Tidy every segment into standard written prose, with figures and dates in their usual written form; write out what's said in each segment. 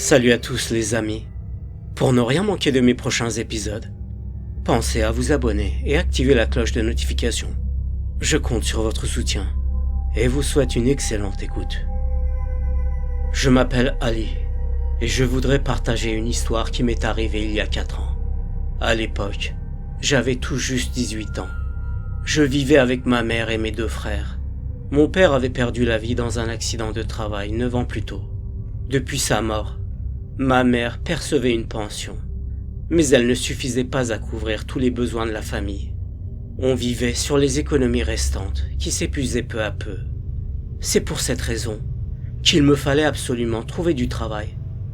Salut à tous les amis. Pour ne rien manquer de mes prochains épisodes, pensez à vous abonner et activer la cloche de notification. Je compte sur votre soutien et vous souhaite une excellente écoute. Je m'appelle Ali et je voudrais partager une histoire qui m'est arrivée il y a 4 ans. À l'époque, j'avais tout juste 18 ans. Je vivais avec ma mère et mes 2 frères. Mon père avait perdu la vie dans un accident de travail 9 ans plus tôt. Depuis sa mort, ma mère percevait une pension, mais elle ne suffisait pas à couvrir tous les besoins de la famille. On vivait sur les économies restantes qui s'épuisaient peu à peu. C'est pour cette raison qu'il me fallait absolument trouver du travail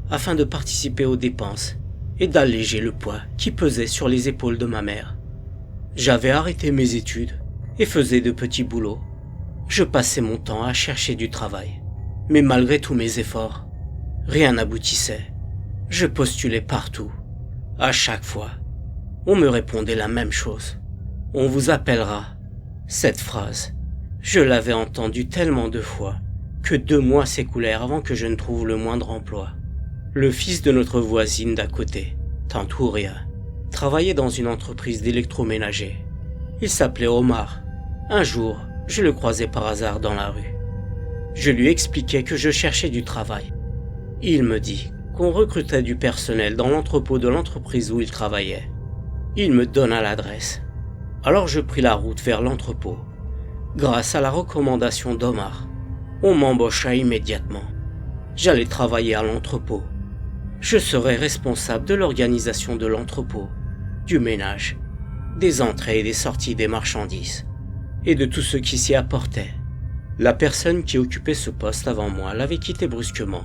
afin de participer aux dépenses et d'alléger le poids qui pesait sur les épaules de ma mère. J'avais arrêté mes études et faisais de petits boulots. Je passais mon temps à chercher du travail, mais malgré tous mes efforts, rien n'aboutissait. Je postulais partout. À chaque fois, on me répondait la même chose. On vous appellera. Cette phrase, je l'avais entendue tellement de fois que 2 mois s'écoulèrent avant que je ne trouve le moindre emploi. Le fils de notre voisine d'à côté, Tante Ouria, travaillait dans une entreprise d'électroménager. Il s'appelait Omar. Un jour, je le croisai par hasard dans la rue. Je lui expliquai que je cherchais du travail. Il me dit qu'on recrutait du personnel dans l'entrepôt de l'entreprise où il travaillait. Il me donna l'adresse. Alors je pris la route vers l'entrepôt. Grâce à la recommandation d'Omar, on m'embaucha immédiatement. J'allais travailler à l'entrepôt. Je serais responsable de l'organisation de l'entrepôt, du ménage, des entrées et des sorties des marchandises, et de tout ce qui s'y apportait. La personne qui occupait ce poste avant moi l'avait quitté brusquement.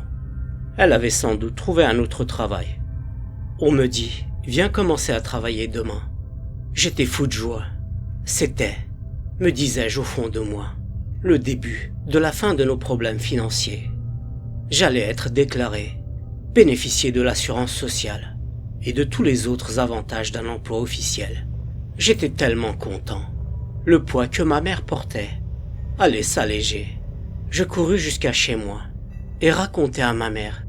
Elle avait sans doute trouvé un autre travail. On me dit, viens commencer à travailler demain. J'étais fou de joie. C'était, me disais-je au fond de moi, le début de la fin de nos problèmes financiers. J'allais être déclaré, bénéficier de l'assurance sociale et de tous les autres avantages d'un emploi officiel. J'étais tellement content. Le poids que ma mère portait allait s'alléger. Je courus jusqu'à chez moi et racontai à ma mère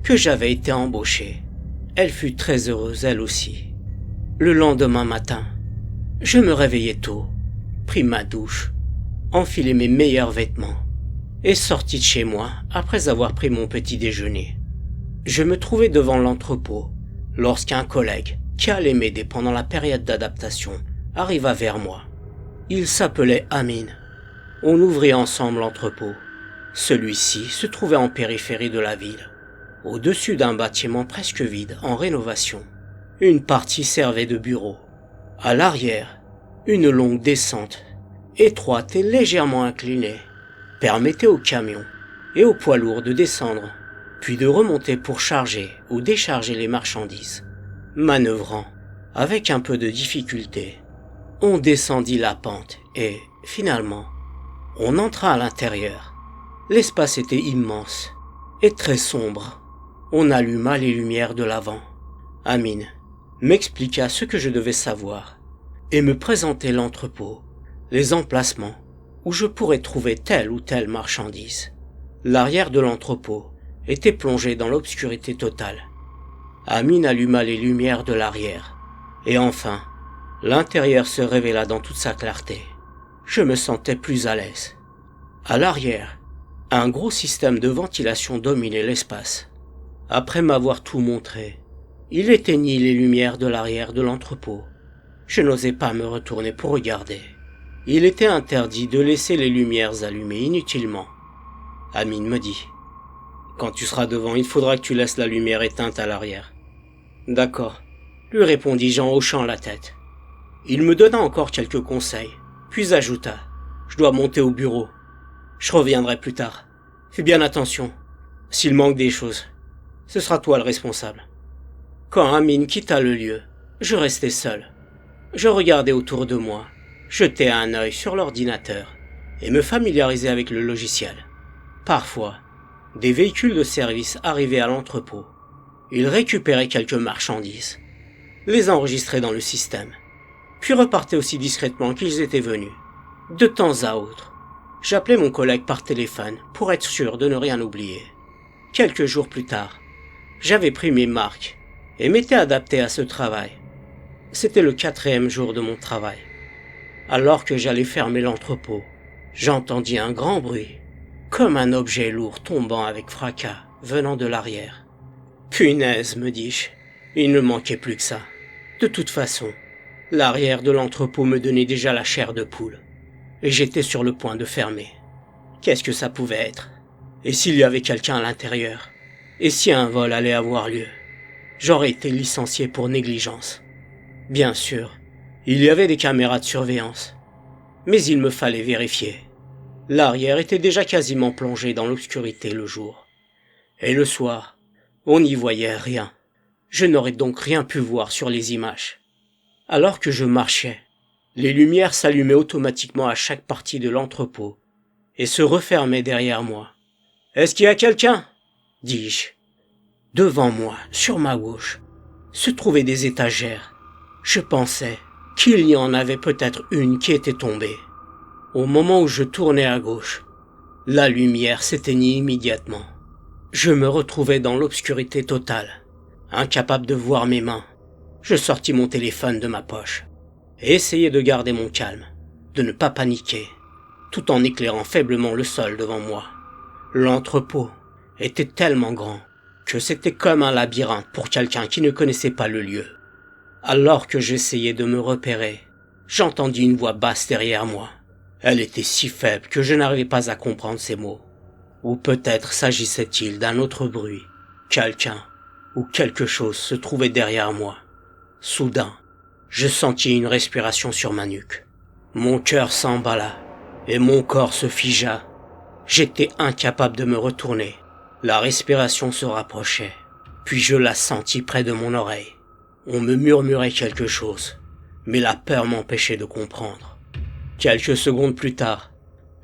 que j'avais été embauché. Elle fut très heureuse elle aussi. Le lendemain matin, je me réveillai tôt, pris ma douche, enfilai mes meilleurs vêtements et sortis de chez moi après avoir pris mon petit déjeuner. Je me trouvais devant l'entrepôt lorsqu'un collègue qui allait m'aider pendant la période d'adaptation arriva vers moi. Il s'appelait Amin. On ouvrit ensemble l'entrepôt. Celui-ci se trouvait en périphérie de la ville, au-dessus d'un bâtiment presque vide en rénovation. Une partie servait de bureau. À l'arrière, une longue descente, étroite et légèrement inclinée, permettait aux camions et aux poids lourds de descendre, puis de remonter pour charger ou décharger les marchandises. Manœuvrant, avec un peu de difficulté, on descendit la pente et, finalement, on entra à l'intérieur. L'espace était immense et très sombre. On alluma les lumières de l'avant. Amin m'expliqua ce que je devais savoir et me présentait l'entrepôt, les emplacements où je pourrais trouver telle ou telle marchandise. L'arrière de l'entrepôt était plongé dans l'obscurité totale. Amin alluma les lumières de l'arrière et enfin, l'intérieur se révéla dans toute sa clarté. Je me sentais plus à l'aise. À l'arrière, un gros système de ventilation dominait l'espace. Après m'avoir tout montré, il éteignit les lumières de l'arrière de l'entrepôt. Je n'osais pas me retourner pour regarder. Il était interdit de laisser les lumières allumées inutilement. Amin me dit, « Quand tu seras devant, il faudra que tu laisses la lumière éteinte à l'arrière. »« D'accord, » lui répondis-je en hochant la tête. Il me donna encore quelques conseils, puis ajouta, « Je dois monter au bureau. Je reviendrai plus tard. Fais bien attention. S'il manque des choses, ce sera toi le responsable. » Quand Amin quitta le lieu, je restai seul. Je regardais autour de moi, jetai un œil sur l'ordinateur et me familiarisais avec le logiciel. Parfois, des véhicules de service arrivaient à l'entrepôt. Ils récupéraient quelques marchandises, les enregistraient dans le système, puis repartaient aussi discrètement qu'ils étaient venus. De temps à autre, j'appelais mon collègue par téléphone pour être sûr de ne rien oublier. Quelques jours plus tard, J'avais pris mes marques et m'étais adapté à ce travail. C'était le 4e jour de mon travail. Alors que j'allais fermer l'entrepôt, j'entendis un grand bruit, comme un objet lourd tombant avec fracas venant de l'arrière. Punaise, me dis-je, il ne manquait plus que ça. De toute façon, l'arrière de l'entrepôt me donnait déjà la chair de poule, et j'étais sur le point de fermer. Qu'est-ce que ça pouvait être? Et s'il y avait quelqu'un à l'intérieur? Et si un vol allait avoir lieu? J'aurais été licencié pour négligence. Bien sûr, il y avait des caméras de surveillance, mais il me fallait vérifier. L'arrière était déjà quasiment plongé dans l'obscurité le jour. Et le soir, on n'y voyait rien. Je n'aurais donc rien pu voir sur les images. Alors que je marchais, les lumières s'allumaient automatiquement à chaque partie de l'entrepôt et se refermaient derrière moi. « Est-ce qu'il y a quelqu'un ?» dis-je. Devant moi, sur ma gauche, se trouvaient des étagères. Je pensais qu'il y en avait peut-être une qui était tombée. Au moment où je tournais à gauche, la lumière s'éteignit immédiatement. Je me retrouvais dans l'obscurité totale, incapable de voir mes mains. Je sortis mon téléphone de ma poche et essayai de garder mon calme, de ne pas paniquer, tout en éclairant faiblement le sol devant moi. L'entrepôt était tellement grand que c'était comme un labyrinthe pour quelqu'un qui ne connaissait pas le lieu. Alors que j'essayais de me repérer, j'entendis une voix basse derrière moi. Elle était si faible que je n'arrivais pas à comprendre ses mots. Ou peut-être s'agissait-il d'un autre bruit. Quelqu'un ou quelque chose se trouvait derrière moi. Soudain, je sentis une respiration sur ma nuque. Mon cœur s'emballa et mon corps se figea. J'étais incapable de me retourner. La respiration se rapprochait, puis je la sentis près de mon oreille. On me murmurait quelque chose, mais la peur m'empêchait de comprendre. Quelques secondes plus tard,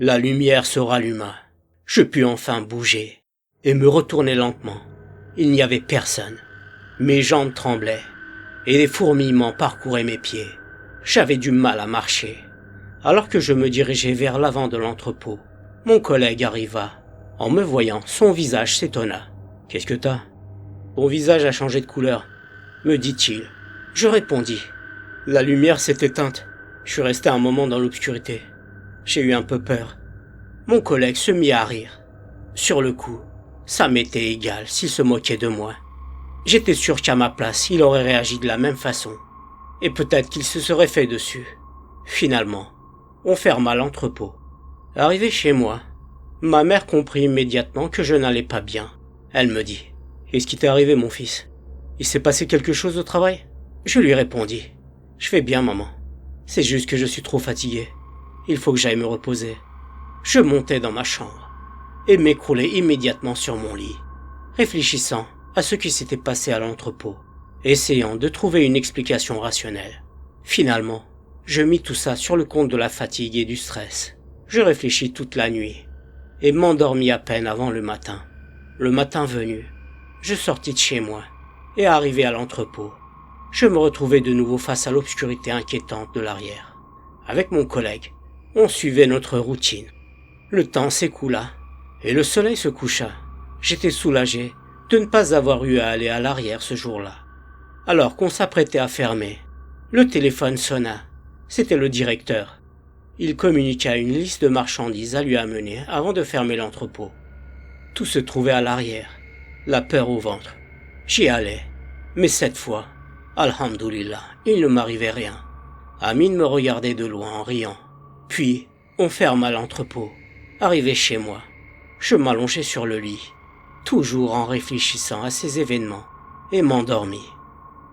la lumière se ralluma. Je pus enfin bouger et me retourner lentement. Il n'y avait personne. Mes jambes tremblaient et des fourmillements parcouraient mes pieds. J'avais du mal à marcher. Alors que je me dirigeais vers l'avant de l'entrepôt, mon collègue arriva. En me voyant, son visage s'étonna. « Qu'est-ce que t'as ? Ton visage a changé de couleur, » me dit-il. Je répondis. La lumière s'est éteinte. Je suis resté un moment dans l'obscurité. J'ai eu un peu peur. Mon collègue se mit à rire. Sur le coup, ça m'était égal s'il se moquait de moi. J'étais sûr qu'à ma place, il aurait réagi de la même façon. Et peut-être qu'il se serait fait dessus. Finalement, on ferma l'entrepôt. Arrivé chez moi, ma mère comprit immédiatement que je n'allais pas bien. Elle me dit « Qu'est-ce qui t'est arrivé, mon fils ? Il s'est passé quelque chose au travail ?» Je lui répondis « Je vais bien, maman. C'est juste que je suis trop fatigué. Il faut que j'aille me reposer. » Je montai dans ma chambre et m'écroulai immédiatement sur mon lit, réfléchissant à ce qui s'était passé à l'entrepôt, essayant de trouver une explication rationnelle. Finalement, je mis tout ça sur le compte de la fatigue et du stress. Je réfléchis toute la nuit et m'endormis à peine avant le matin. Le matin venu, je sortis de chez moi et arrivé à l'entrepôt, je me retrouvai de nouveau face à l'obscurité inquiétante de l'arrière. Avec mon collègue, on suivait notre routine. Le temps s'écoula et le soleil se coucha. J'étais soulagé de ne pas avoir eu à aller à l'arrière ce jour-là. Alors qu'on s'apprêtait à fermer, le téléphone sonna. C'était le directeur. Il communiqua une liste de marchandises à lui amener avant de fermer l'entrepôt. Tout se trouvait à l'arrière, la peur au ventre. J'y allais, mais cette fois, alhamdoulilah, il ne m'arrivait rien. Amine me regardait de loin en riant. Puis, on ferma l'entrepôt. Arrivé chez moi, je m'allongeai sur le lit, toujours en réfléchissant à ces événements, et m'endormis.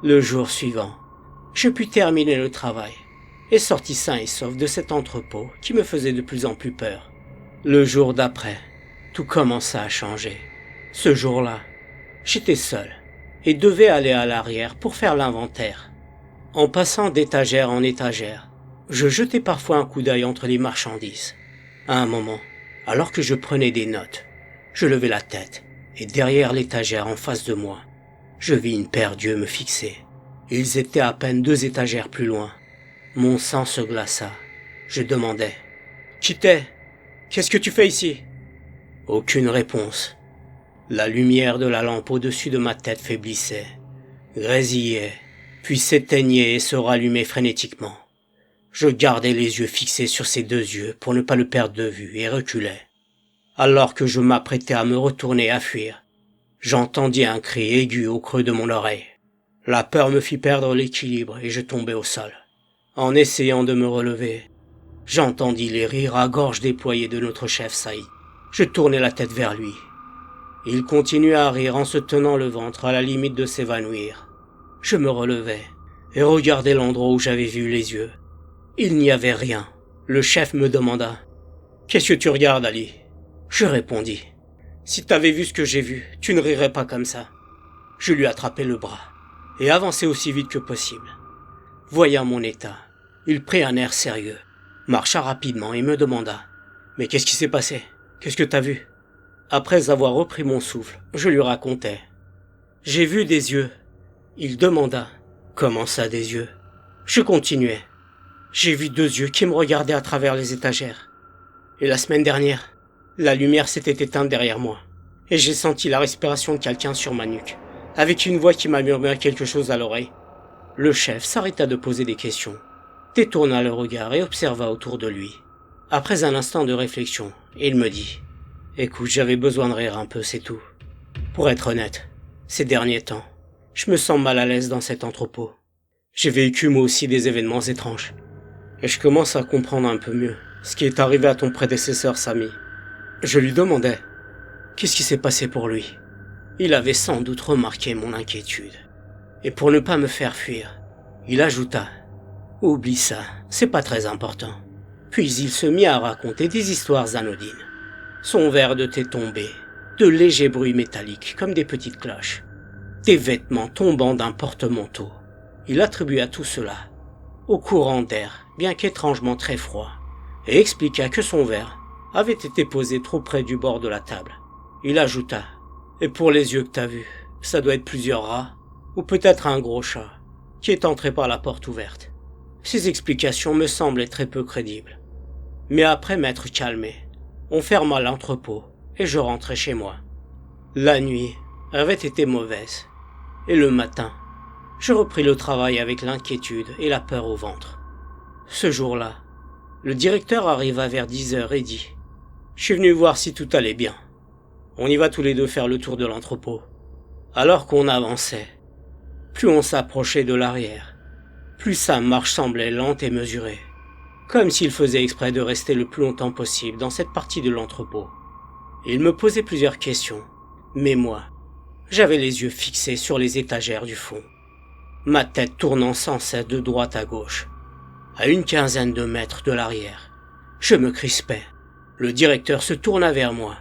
Le jour suivant, je pus terminer le travail et sortis sain et sauf de cet entrepôt qui me faisait de plus en plus peur. Le jour d'après, tout commença à changer. Ce jour-là, j'étais seul et devais aller à l'arrière pour faire l'inventaire. En passant d'étagère en étagère, je jetais parfois un coup d'œil entre les marchandises. À un moment, alors que je prenais des notes, je levai la tête et derrière l'étagère en face de moi, je vis une paire d'yeux me fixer. Ils étaient à peine 2 étagères plus loin. Mon sang se glaça. Je demandai « Qui t'es ? Qu'est-ce que tu fais ici ?» Aucune réponse. La lumière de la lampe au-dessus de ma tête faiblissait, grésillait, puis s'éteignait et se rallumait frénétiquement. Je gardais les yeux fixés sur ces deux yeux pour ne pas le perdre de vue et reculais. Alors que je m'apprêtais à me retourner à fuir, j'entendis un cri aigu au creux de mon oreille. La peur me fit perdre l'équilibre et je tombai au sol. En essayant de me relever, j'entendis les rires à gorge déployée de notre chef Saïd. Je tournai la tête vers lui. Il continuait à rire en se tenant le ventre à la limite de s'évanouir. Je me relevai et regardai l'endroit où j'avais vu les yeux. Il n'y avait rien. Le chef me demanda « Qu'est-ce que tu regardes, Ali ?» Je répondis « Si t'avais vu ce que j'ai vu, tu ne rirais pas comme ça. » Je lui attrapai le bras et avançai aussi vite que possible. Voyant mon état, il prit un air sérieux, marcha rapidement et me demanda « Mais qu'est-ce qui s'est passé? Qu'est-ce que t'as vu ?» Après avoir repris mon souffle, je lui racontai. « J'ai vu des yeux. » Il demanda « Comment ça des yeux ?» Je continuai. « J'ai vu deux yeux qui me regardaient à travers les étagères. Et la semaine dernière, la lumière s'était éteinte derrière moi. Et j'ai senti la respiration de quelqu'un sur ma nuque, avec une voix qui m'a murmuré quelque chose à l'oreille. » Le chef s'arrêta de poser des questions, détourna le regard et observa autour de lui. Après un instant de réflexion, il me dit « Écoute, j'avais besoin de rire un peu, c'est tout. Pour être honnête, ces derniers temps, je me sens mal à l'aise dans cet entrepôt. J'ai vécu moi aussi des événements étranges. Et je commence à comprendre un peu mieux ce qui est arrivé à ton prédécesseur Sami. » Je lui demandai qu'est-ce qui s'est passé pour lui. Il avait sans doute remarqué mon inquiétude. Et pour ne pas me faire fuir, il ajouta « Oublie ça, c'est pas très important. » Puis il se mit à raconter des histoires anodines. Son verre de thé tombé, de légers bruits métalliques comme des petites cloches, des vêtements tombant d'un porte-manteau. Il attribua tout cela au courant d'air, bien qu'étrangement très froid, et expliqua que son verre avait été posé trop près du bord de la table. Il ajouta « Et pour les yeux que t'as vus, ça doit être plusieurs rats, ou peut-être un gros chat, qui est entré par la porte ouverte. » Ces explications me semblaient très peu crédibles. Mais après m'être calmé, on ferma l'entrepôt et je rentrai chez moi. La nuit avait été mauvaise, et le matin, je repris le travail avec l'inquiétude et la peur au ventre. Ce jour-là, le directeur arriva vers 10h et dit « Je suis venu voir si tout allait bien. On y va tous les deux faire le tour de l'entrepôt. » Alors qu'on avançait, plus on s'approchait de l'arrière, plus sa marche semblait lente et mesurée, comme s'il faisait exprès de rester le plus longtemps possible dans cette partie de l'entrepôt. Il me posait plusieurs questions, mais moi, j'avais les yeux fixés sur les étagères du fond, ma tête tournant sans cesse de droite à gauche. À une quinzaine de mètres de l'arrière, je me crispais. Le directeur se tourna vers moi,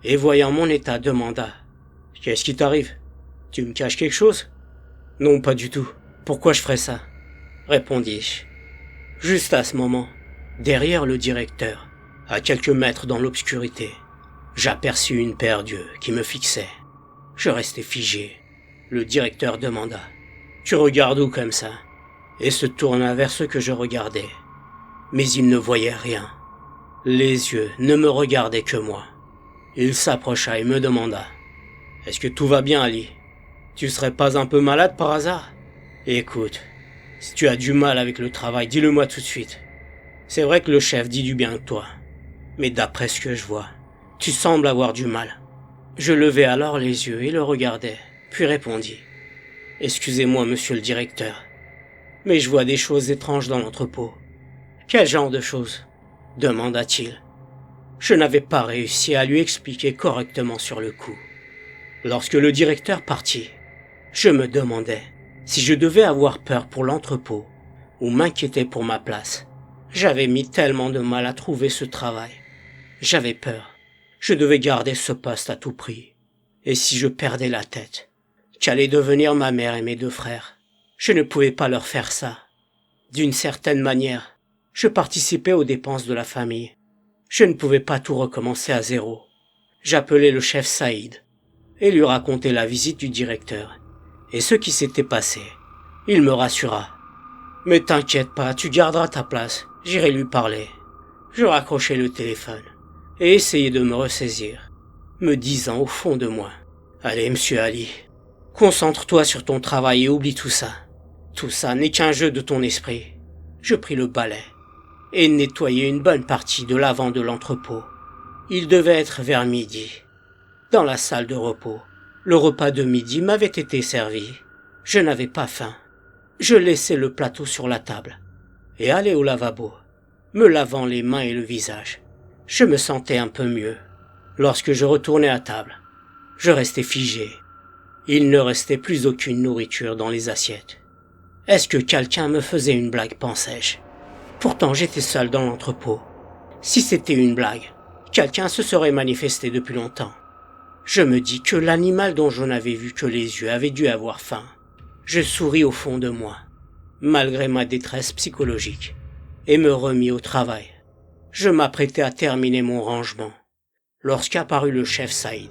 et voyant mon état demanda « Qu'est-ce qui t'arrive? Tu me caches quelque chose ?»« Non, pas du tout. Pourquoi je ferais ça ?» répondis-je. Juste à ce moment, derrière le directeur, à quelques mètres dans l'obscurité, j'aperçus une paire d'yeux qui me fixait. Je restai figé. Le directeur demanda « Tu regardes où comme ça ?» et se tourna vers ce que je regardais. Mais il ne voyait rien. Les yeux ne me regardaient que moi. Il s'approcha et me demanda « Est-ce que tout va bien, Ali? Tu serais pas un peu malade par hasard? Écoute, si tu as du mal avec le travail, dis-le-moi tout de suite. C'est vrai que le chef dit du bien de toi, mais d'après ce que je vois, tu sembles avoir du mal. » Je levai alors les yeux et le regardai, puis répondis « Excusez-moi, monsieur le directeur, mais je vois des choses étranges dans l'entrepôt. »« Quel genre de choses ?» demanda-t-il. Je n'avais pas réussi à lui expliquer correctement sur le coup. Lorsque le directeur partit, je me demandais si je devais avoir peur pour l'entrepôt ou m'inquiéter pour ma place. J'avais mis tellement de mal à trouver ce travail. J'avais peur. Je devais garder ce poste à tout prix. Et si je perdais la tête, qu'allaient devenir ma mère et mes deux frères? Je ne pouvais pas leur faire ça. D'une certaine manière, je participais aux dépenses de la famille. Je ne pouvais pas tout recommencer à zéro. J'appelai le chef Saïd et lui racontai la visite du directeur et ce qui s'était passé. Il me rassura. « Mais t'inquiète pas, tu garderas ta place, j'irai lui parler. » Je raccrochai le téléphone et essayai de me ressaisir, me disant au fond de moi Allez, monsieur Ali, concentre-toi sur ton travail et oublie tout ça. Tout ça n'est qu'un jeu de ton esprit. Je pris le balai et nettoyai une bonne partie de l'avant de l'entrepôt. Il devait être vers midi. Dans la salle de repos, le repas de midi m'avait été servi. Je n'avais pas faim. Je laissai le plateau sur la table et allai au lavabo, me lavant les mains et le visage. Je me sentais un peu mieux. Lorsque je retournai à table, je restais figé. Il ne restait plus aucune nourriture dans les assiettes. Est-ce que quelqu'un me faisait une blague, pensais-je? Pourtant j'étais seul dans l'entrepôt. Si c'était une blague, quelqu'un se serait manifesté depuis longtemps. Je me dis que l'animal dont je n'avais vu que les yeux avait dû avoir faim. Je souris au fond de moi, malgré ma détresse psychologique, et me remis au travail. Je m'apprêtais à terminer mon rangement, lorsqu'apparut le chef Saïd.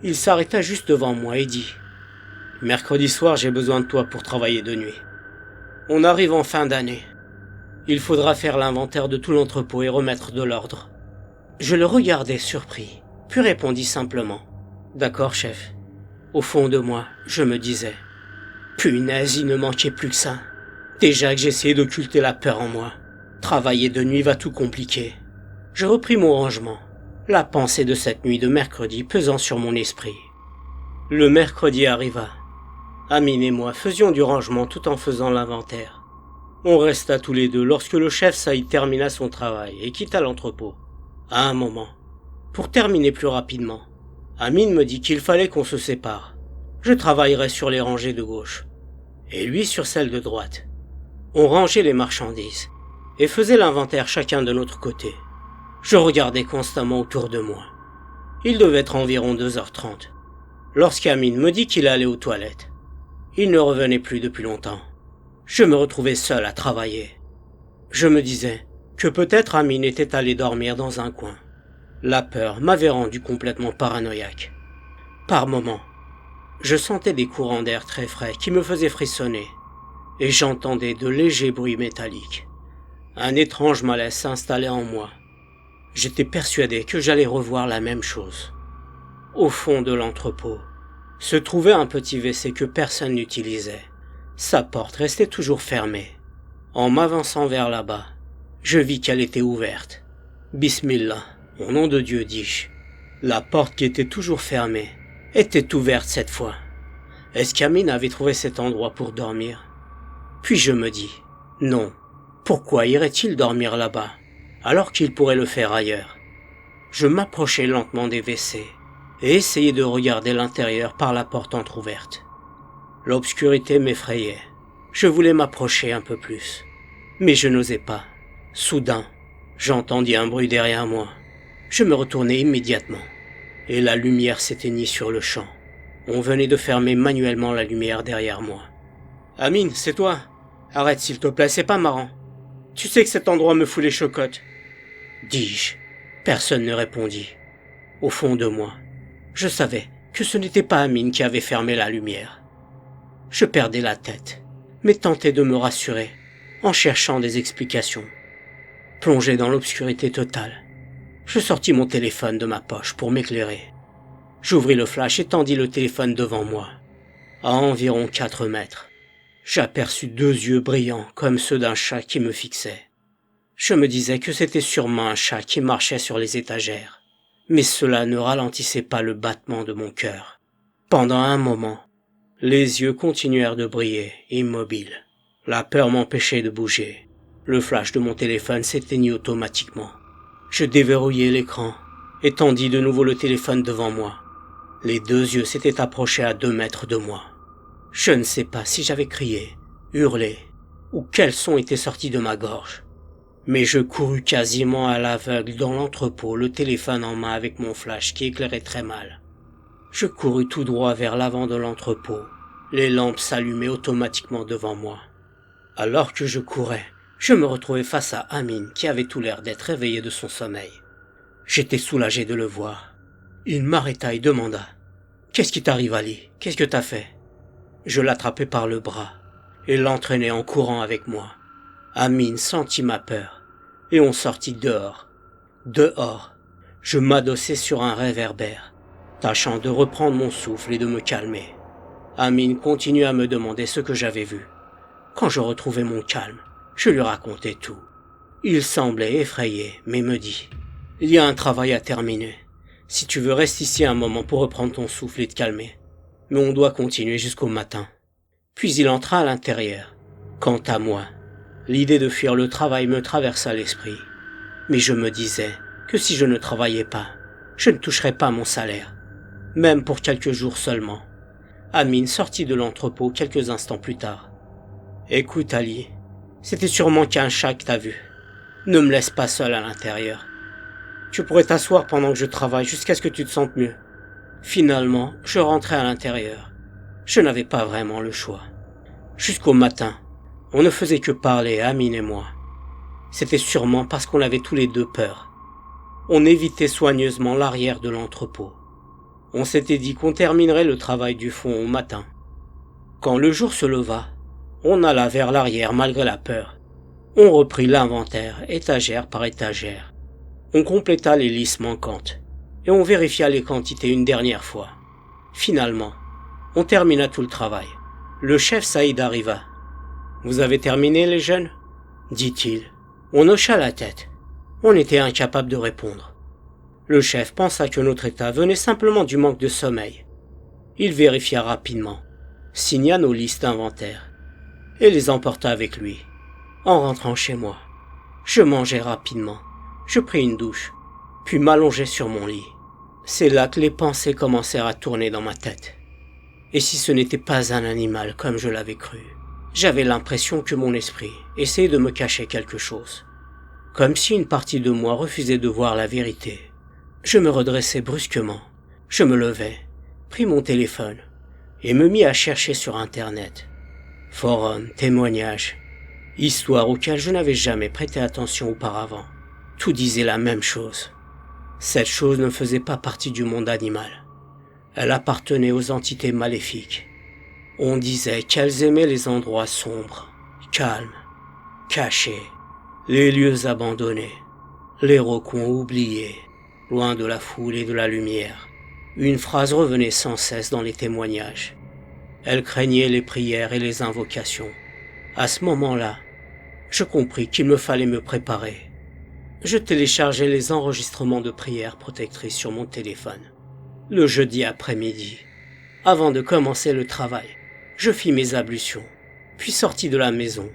Il s'arrêta juste devant moi et dit « Mercredi soir, j'ai besoin de toi pour travailler de nuit. On arrive en fin d'année. Il faudra faire l'inventaire de tout l'entrepôt et remettre de l'ordre. » Je le regardai surpris, puis répondis simplement « D'accord, chef. » Au fond de moi, je me disais « Punaise, il ne manquait plus que ça. Déjà que j'essayais d'occulter la peur en moi. Travailler de nuit va tout compliquer. » Je repris mon rangement, la pensée de cette nuit de mercredi pesant sur mon esprit. Le mercredi arriva. Amine et moi faisions du rangement tout en faisant l'inventaire. On resta tous les deux lorsque le chef Saïd termina son travail et quitta l'entrepôt. À un moment, pour terminer plus rapidement, Amine me dit qu'il fallait qu'on se sépare. Je travaillerais sur les rangées de gauche, et lui sur celles de droite. On rangeait les marchandises, et faisait l'inventaire chacun de notre côté. Je regardais constamment autour de moi. Il devait être environ 2h30, lorsqu'Amine me dit qu'il allait aux toilettes. Il ne revenait plus depuis longtemps. Je me retrouvais seul à travailler. Je me disais que peut-être Amine était allé dormir dans un coin. La peur m'avait rendu complètement paranoïaque. Par moments, je sentais des courants d'air très frais qui me faisaient frissonner, et j'entendais de légers bruits métalliques. Un étrange malaise s'installait en moi. J'étais persuadé que j'allais revoir la même chose. Au fond de l'entrepôt se trouvait un petit WC que personne n'utilisait. Sa porte restait toujours fermée. En m'avançant vers là-bas, je vis qu'elle était ouverte. Bismillah, au nom de Dieu, dis-je. La porte qui était toujours fermée était ouverte cette fois. Est-ce qu'Amine avait trouvé cet endroit pour dormir? Puis je me dis, non, pourquoi irait-il dormir là-bas, alors qu'il pourrait le faire ailleurs? Je m'approchai lentement des WC et essayai de regarder l'intérieur par la porte entr'ouverte. L'obscurité m'effrayait. Je voulais m'approcher un peu plus, mais je n'osais pas. Soudain, j'entendis un bruit derrière moi. Je me retournai immédiatement, et la lumière s'éteignit sur le champ. On venait de fermer manuellement la lumière derrière moi. « Amine, c'est toi? Arrête s'il te plaît, c'est pas marrant. Tu sais que cet endroit me fout les chocottes. » dis-je. Personne ne répondit. Au fond de moi, je savais que ce n'était pas Amine qui avait fermé la lumière. Je perdais la tête, mais tentais de me rassurer en cherchant des explications. Plongé dans l'obscurité totale, je sortis mon téléphone de ma poche pour m'éclairer. J'ouvris le flash et tendis le téléphone devant moi. À environ 4 mètres, j'aperçus 2 yeux brillants comme ceux d'un chat qui me fixaient. Je me disais que c'était sûrement un chat qui marchait sur les étagères, mais cela ne ralentissait pas le battement de mon cœur. Pendant un moment, les yeux continuèrent de briller, immobiles. La peur m'empêchait de bouger. Le flash de mon téléphone s'éteignit automatiquement. Je déverrouillai l'écran et tendis de nouveau le téléphone devant moi. Les 2 yeux s'étaient approchés à 2 mètres de moi. Je ne sais pas si j'avais crié, hurlé, ou quel son était sorti de ma gorge. Mais je courus quasiment à l'aveugle dans l'entrepôt, le téléphone en main avec mon flash qui éclairait très mal. Je courus tout droit vers l'avant de l'entrepôt. Les lampes s'allumaient automatiquement devant moi. Alors que je courais, je me retrouvai face à Amine qui avait tout l'air d'être réveillé de son sommeil. J'étais soulagé de le voir. Il m'arrêta et demanda « Qu'est-ce qui t'arrive, Ali? Qu'est-ce que t'as fait ?» Je l'attrapai par le bras et l'entraînai en courant avec moi. Amine sentit ma peur et on sortit dehors. Dehors, je m'adossai sur un réverbère, tâchant de reprendre mon souffle et de me calmer. Amine continue à me demander ce que j'avais vu. Quand je retrouvais mon calme, je lui racontais tout. Il semblait effrayé, mais me dit « Il y a un travail à terminer. Si tu veux, reste ici un moment pour reprendre ton souffle et te calmer. Mais on doit continuer jusqu'au matin. » Puis il entra à l'intérieur. Quant à moi, l'idée de fuir le travail me traversa l'esprit. Mais je me disais que si je ne travaillais pas, je ne toucherais pas mon salaire, même pour quelques jours seulement. Amine sortit de l'entrepôt quelques instants plus tard. « Écoute Ali, c'était sûrement qu'un chat que t'as vu. Ne me laisse pas seul à l'intérieur. Tu pourrais t'asseoir pendant que je travaille jusqu'à ce que tu te sentes mieux. » Finalement, je rentrai à l'intérieur. Je n'avais pas vraiment le choix. Jusqu'au matin, on ne faisait que parler, Amine et moi. C'était sûrement parce qu'on avait tous les deux peur. On évitait soigneusement l'arrière de l'entrepôt. On s'était dit qu'on terminerait le travail du fond au matin. Quand le jour se leva, on alla vers l'arrière malgré la peur. On reprit l'inventaire, étagère par étagère. On compléta les listes manquantes et on vérifia les quantités une dernière fois. Finalement, on termina tout le travail. Le chef Saïd arriva. « Vous avez terminé, les jeunes ?» dit-il. On hocha la tête. On était incapable de répondre. Le chef pensa que notre état venait simplement du manque de sommeil. Il vérifia rapidement, signa nos listes d'inventaire et les emporta avec lui. En rentrant chez moi, je mangeai rapidement. Je pris une douche, puis m'allongeai sur mon lit. C'est là que les pensées commencèrent à tourner dans ma tête. Et si ce n'était pas un animal comme je l'avais cru? J'avais l'impression que mon esprit essayait de me cacher quelque chose. Comme si une partie de moi refusait de voir la vérité. Je me redressai brusquement. Je me levai, pris mon téléphone et me mis à chercher sur Internet. Forums, témoignages, histoires auxquelles je n'avais jamais prêté attention auparavant. Tout disait la même chose. Cette chose ne faisait pas partie du monde animal. Elle appartenait aux entités maléfiques. On disait qu'elles aimaient les endroits sombres, calmes, cachés, les lieux abandonnés, les recoins oubliés, loin de la foule et de la lumière. Une phrase revenait sans cesse dans les témoignages. Elle craignait les prières et les invocations. À ce moment-là, je compris qu'il me fallait me préparer. Je téléchargeai les enregistrements de prières protectrices sur mon téléphone. Le jeudi après-midi, avant de commencer le travail, je fis mes ablutions, puis sortis de la maison.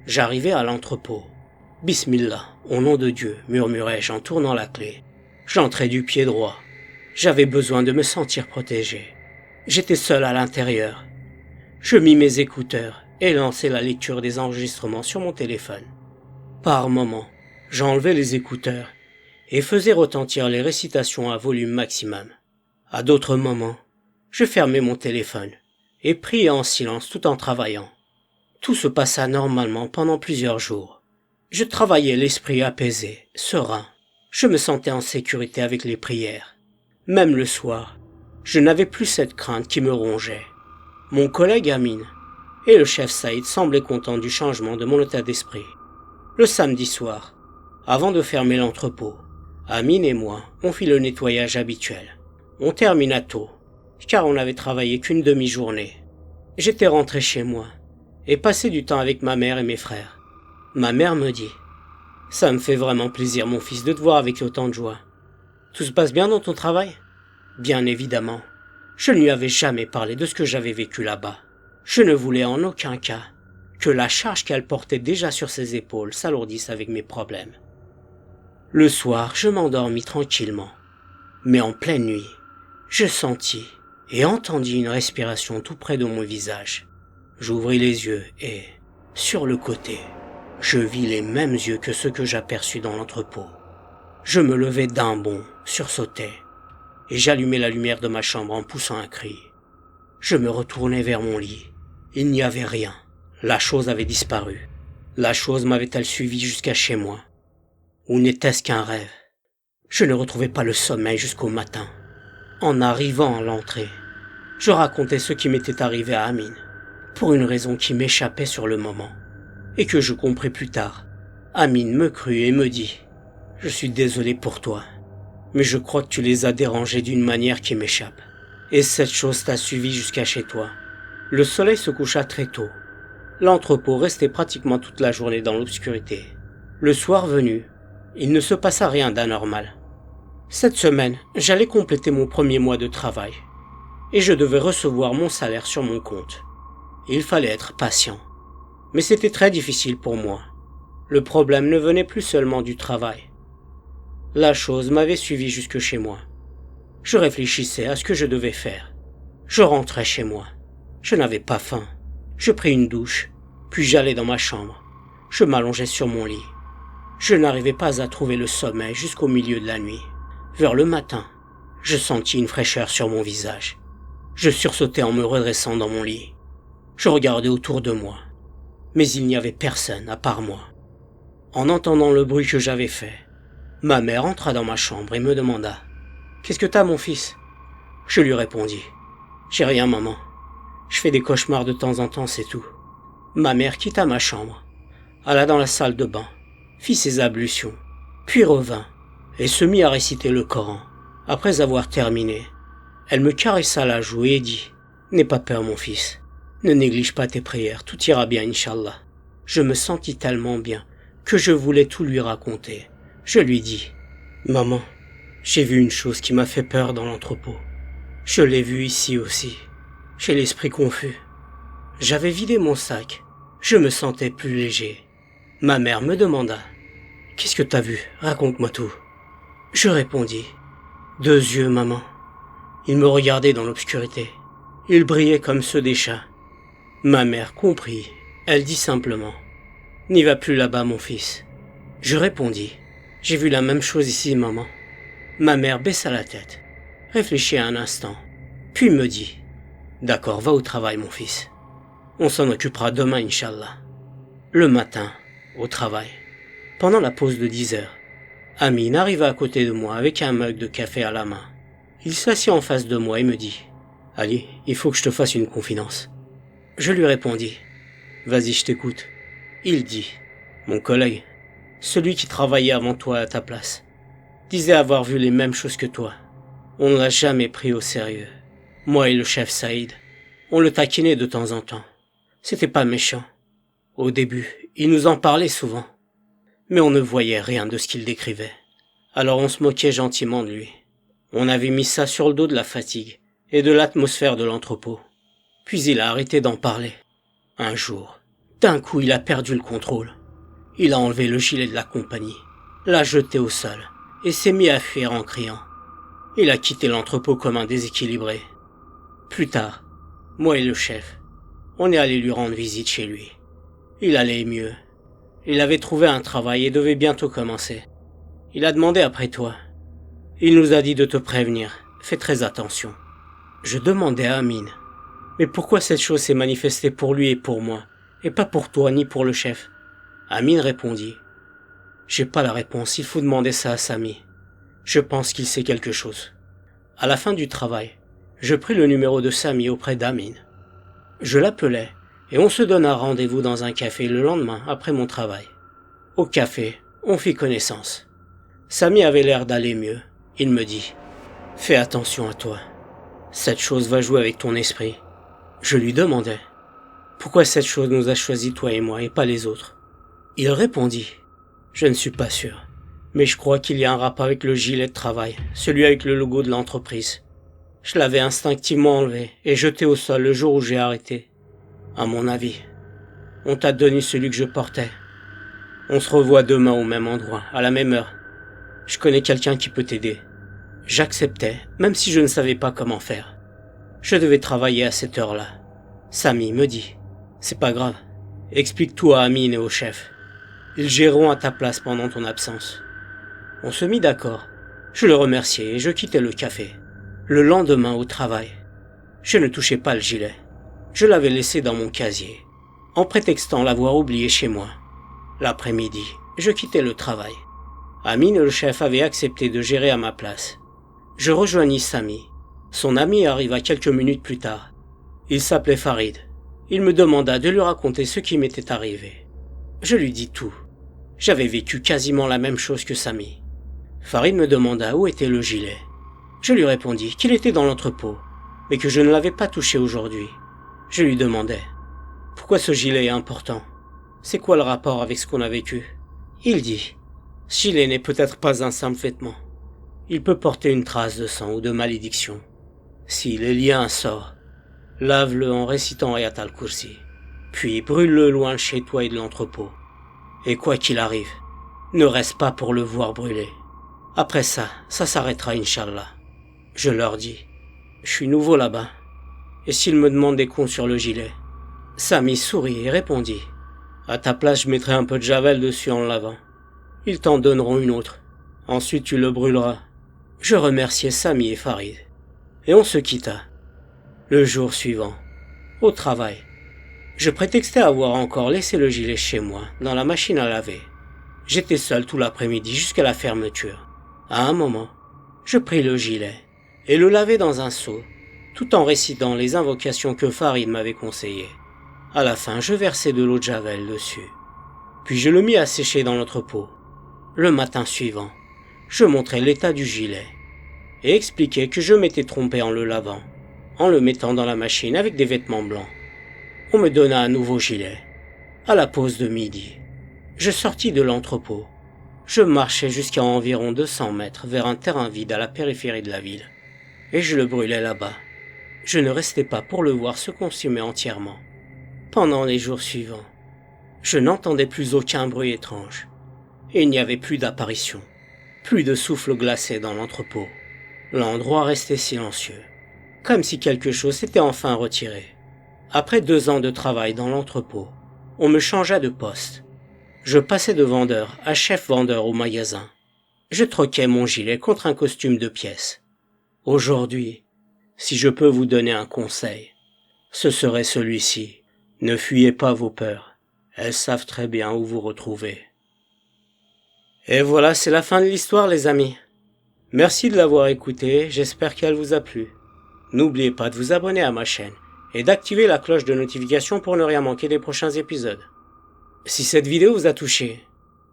J'arrivai à l'entrepôt. « Bismillah, au nom de Dieu » murmurai-je en tournant la clé. J'entrai du pied droit. J'avais besoin de me sentir protégé. J'étais seul à l'intérieur. Je mis mes écouteurs et lançai la lecture des enregistrements sur mon téléphone. Par moments, j'enlevais les écouteurs et faisais retentir les récitations à volume maximum. À d'autres moments, je fermais mon téléphone et priais en silence tout en travaillant. Tout se passa normalement pendant plusieurs jours. Je travaillais l'esprit apaisé, serein. Je me sentais en sécurité avec les prières. Même le soir, je n'avais plus cette crainte qui me rongeait. Mon collègue Amine et le chef Saïd semblaient contents du changement de mon état d'esprit. Le samedi soir, avant de fermer l'entrepôt, Amine et moi, on fit le nettoyage habituel. On termina tôt, car on n'avait travaillé qu'une demi-journée. J'étais rentré chez moi et passé du temps avec ma mère et mes frères. Ma mère me dit « Ça me fait vraiment plaisir, mon fils, de te voir avec autant de joie. Tout se passe bien dans ton travail ?» Bien évidemment, je ne lui avais jamais parlé de ce que j'avais vécu là-bas. Je ne voulais en aucun cas que la charge qu'elle portait déjà sur ses épaules s'alourdisse avec mes problèmes. Le soir, je m'endormis tranquillement. Mais en pleine nuit, je sentis et entendis une respiration tout près de mon visage. J'ouvris les yeux et, sur le côté, je vis les mêmes yeux que ceux que j'aperçus dans l'entrepôt. Je me levai d'un bond, sursautai, et j'allumai la lumière de ma chambre en poussant un cri. Je me retournai vers mon lit. Il n'y avait rien. La chose avait disparu. La chose m'avait-elle suivi jusqu'à chez moi? Ou n'était-ce qu'un rêve? Je ne retrouvais pas le sommeil jusqu'au matin. En arrivant à l'entrée, je racontai ce qui m'était arrivé à Amine, pour une raison qui m'échappait sur le moment, et que je compris plus tard. Amine me crut et me dit « Je suis désolé pour toi. mais je crois que tu les as dérangés d'une manière qui m'échappe. Et cette chose t'a suivi jusqu'à chez toi. Le soleil se coucha très tôt. L'entrepôt restait pratiquement toute la journée dans l'obscurité. Le soir venu, il ne se passa rien d'anormal. Cette semaine, j'allais compléter mon premier mois de travail. Et je devais recevoir mon salaire sur mon compte. Il fallait être patient. Mais c'était très difficile pour moi. Le problème ne venait plus seulement du travail. La chose m'avait suivi jusque chez moi. Je réfléchissais à ce que je devais faire. Je rentrais chez moi. Je n'avais pas faim. Je pris une douche, puis j'allais dans ma chambre. Je m'allongeais sur mon lit. Je n'arrivais pas à trouver le sommeil jusqu'au milieu de la nuit. Vers le matin, je sentis une fraîcheur sur mon visage. Je sursautais en me redressant dans mon lit. Je regardais autour de moi, mais il n'y avait personne à part moi. En entendant le bruit que j'avais fait, ma mère entra dans ma chambre et me demanda « Qu'est-ce que t'as, mon fils ?» Je lui répondis « J'ai rien, maman. Je fais des cauchemars de temps en temps, c'est tout. » Ma mère quitta ma chambre, alla dans la salle de bain, fit ses ablutions, puis revint et se mit à réciter le Coran. Après avoir terminé, elle me caressa la joue et dit « N'aie pas peur, mon fils. Ne néglige pas tes prières, tout ira bien, Inch'Allah. » Je me sentis tellement bien que je voulais tout lui raconter. Je lui dis « Maman, j'ai vu une chose qui m'a fait peur dans l'entrepôt. Je l'ai vue ici aussi. J'ai l'esprit confus. J'avais vidé mon sac. Je me sentais plus léger. » Ma mère me demanda « Qu'est-ce que t'as vu? Raconte-moi tout. » Je répondis « 2 yeux, maman. » Ils me regardaient dans l'obscurité. Ils brillaient comme ceux des chats. Ma mère comprit. Elle dit simplement « N'y va plus là-bas, mon fils. » Je répondis « J'ai vu la même chose ici, maman. » Ma mère baissa la tête, réfléchit un instant, puis me dit « D'accord, va au travail, mon fils. On s'en occupera demain, Inch'Allah. » Le matin, au travail, pendant la pause de 10 heures, Amine arriva à côté de moi avec un mug de café à la main. Il s'assit en face de moi et me dit « Ali, il faut que je te fasse une confidence. » Je lui répondis « Vas-y, je t'écoute. » Il dit « Mon collègue, celui qui travaillait avant toi à ta place, disait avoir vu les mêmes choses que toi. On ne l'a jamais pris au sérieux. Moi et le chef Saïd, on le taquinait de temps en temps. C'était pas méchant. Au début, il nous en parlait souvent. Mais on ne voyait rien de ce qu'il décrivait. Alors on se moquait gentiment de lui. On avait mis ça sur le dos de la fatigue et de l'atmosphère de l'entrepôt. Puis il a arrêté d'en parler. Un jour, d'un coup il a perdu le contrôle. Il a enlevé le gilet de la compagnie, l'a jeté au sol et s'est mis à fuir en criant. Il a quitté l'entrepôt comme un déséquilibré. Plus tard, moi et le chef, on est allé lui rendre visite chez lui. Il allait mieux. Il avait trouvé un travail et devait bientôt commencer. Il a demandé après toi. Il nous a dit de te prévenir. Fais très attention. Je demandais à Amine. Mais pourquoi cette chose s'est manifestée pour lui et pour moi, et pas pour toi ni pour le chef? Amine répondit. J'ai pas la réponse, il faut demander ça à Samy. Je pense qu'il sait quelque chose. À la fin du travail, je pris le numéro de Samy auprès d'Amine. Je l'appelai et on se donna rendez-vous dans un café le lendemain après mon travail. Au café, on fit connaissance. Samy avait l'air d'aller mieux. Il me dit « Fais attention à toi. Cette chose va jouer avec ton esprit. » Je lui demandai « Pourquoi cette chose nous a choisis toi et moi et pas les autres ?» Il répondit « Je ne suis pas sûr, mais je crois qu'il y a un rapport avec le gilet de travail, celui avec le logo de l'entreprise. Je l'avais instinctivement enlevé et jeté au sol le jour où j'ai arrêté. À mon avis, on t'a donné celui que je portais. On se revoit demain au même endroit, à la même heure. Je connais quelqu'un qui peut t'aider. » J'acceptais, même si je ne savais pas comment faire. Je devais travailler à cette heure-là. Samy me dit « C'est pas grave, explique tout à Amine et au chef. Ils géreront à ta place pendant ton absence. » On se mit d'accord. Je le remerciai et je quittai le café. Le lendemain au travail, je ne touchais pas le gilet. Je l'avais laissé dans mon casier, en prétextant l'avoir oublié chez moi. L'après-midi, je quittais le travail. Amine et le chef avaient accepté de gérer à ma place. Je rejoignis Samy. Son ami arriva quelques minutes plus tard. Il s'appelait Farid. Il me demanda de lui raconter ce qui m'était arrivé. Je lui dis tout. J'avais vécu quasiment la même chose que Samy. Farid me demanda où était le gilet. Je lui répondis qu'il était dans l'entrepôt, mais que je ne l'avais pas touché aujourd'hui. Je lui demandai « Pourquoi ce gilet est important? C'est quoi le rapport avec ce qu'on a vécu ?» Il dit « Ce gilet n'est peut-être pas un simple vêtement. Il peut porter une trace de sang ou de malédiction. S'il est lié à un sort, lave-le en récitant Ayat al-Kursi, puis brûle-le loin de chez toi et de l'entrepôt. Et quoi qu'il arrive, ne reste pas pour le voir brûler. Après ça s'arrêtera, Inch'Allah. » Je leur dis « Je suis nouveau là-bas. Et s'ils me demandent des comptes sur le gilet ?» Samy sourit et répondit « À ta place, je mettrai un peu de javel dessus en le lavant. Ils t'en donneront une autre. Ensuite, tu le brûleras. » Je remerciai Samy et Farid. Et on se quitta. Le jour suivant, au travail, je prétextais avoir encore laissé le gilet chez moi, dans la machine à laver. J'étais seul tout l'après-midi jusqu'à la fermeture. À un moment, je pris le gilet et le lavai dans un seau, tout en récitant les invocations que Farid m'avait conseillées. À la fin, je versai de l'eau de javel dessus. Puis je le mis à sécher dans l'entrepôt. Le matin suivant, je montrai l'état du gilet et expliquai que je m'étais trompé en le lavant, en le mettant dans la machine avec des vêtements blancs. On me donna un nouveau gilet. À la pause de midi, je sortis de l'entrepôt. Je marchais jusqu'à environ 200 mètres vers un terrain vide à la périphérie de la ville. Et je le brûlais là-bas. Je ne restais pas pour le voir se consumer entièrement. Pendant les jours suivants, je n'entendais plus aucun bruit étrange. Et il n'y avait plus d'apparition. Plus de souffle glacé dans l'entrepôt. L'endroit restait silencieux, comme si quelque chose s'était enfin retiré. Après 2 ans de travail dans l'entrepôt, on me changea de poste. Je passais de vendeur à chef vendeur au magasin. Je troquais mon gilet contre un costume de pièce. Aujourd'hui, si je peux vous donner un conseil, ce serait celui-ci. Ne fuyez pas vos peurs. Elles savent très bien où vous retrouver. Et voilà, c'est la fin de l'histoire, les amis. Merci de l'avoir écoutée, j'espère qu'elle vous a plu. N'oubliez pas de vous abonner à ma chaîne et d'activer la cloche de notification pour ne rien manquer des prochains épisodes. Si cette vidéo vous a touché,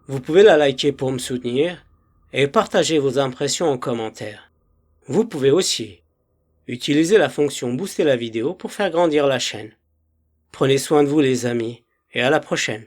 vous pouvez la liker pour me soutenir et partager vos impressions en commentaire. Vous pouvez aussi utiliser la fonction booster la vidéo pour faire grandir la chaîne. Prenez soin de vous les amis et à la prochaine.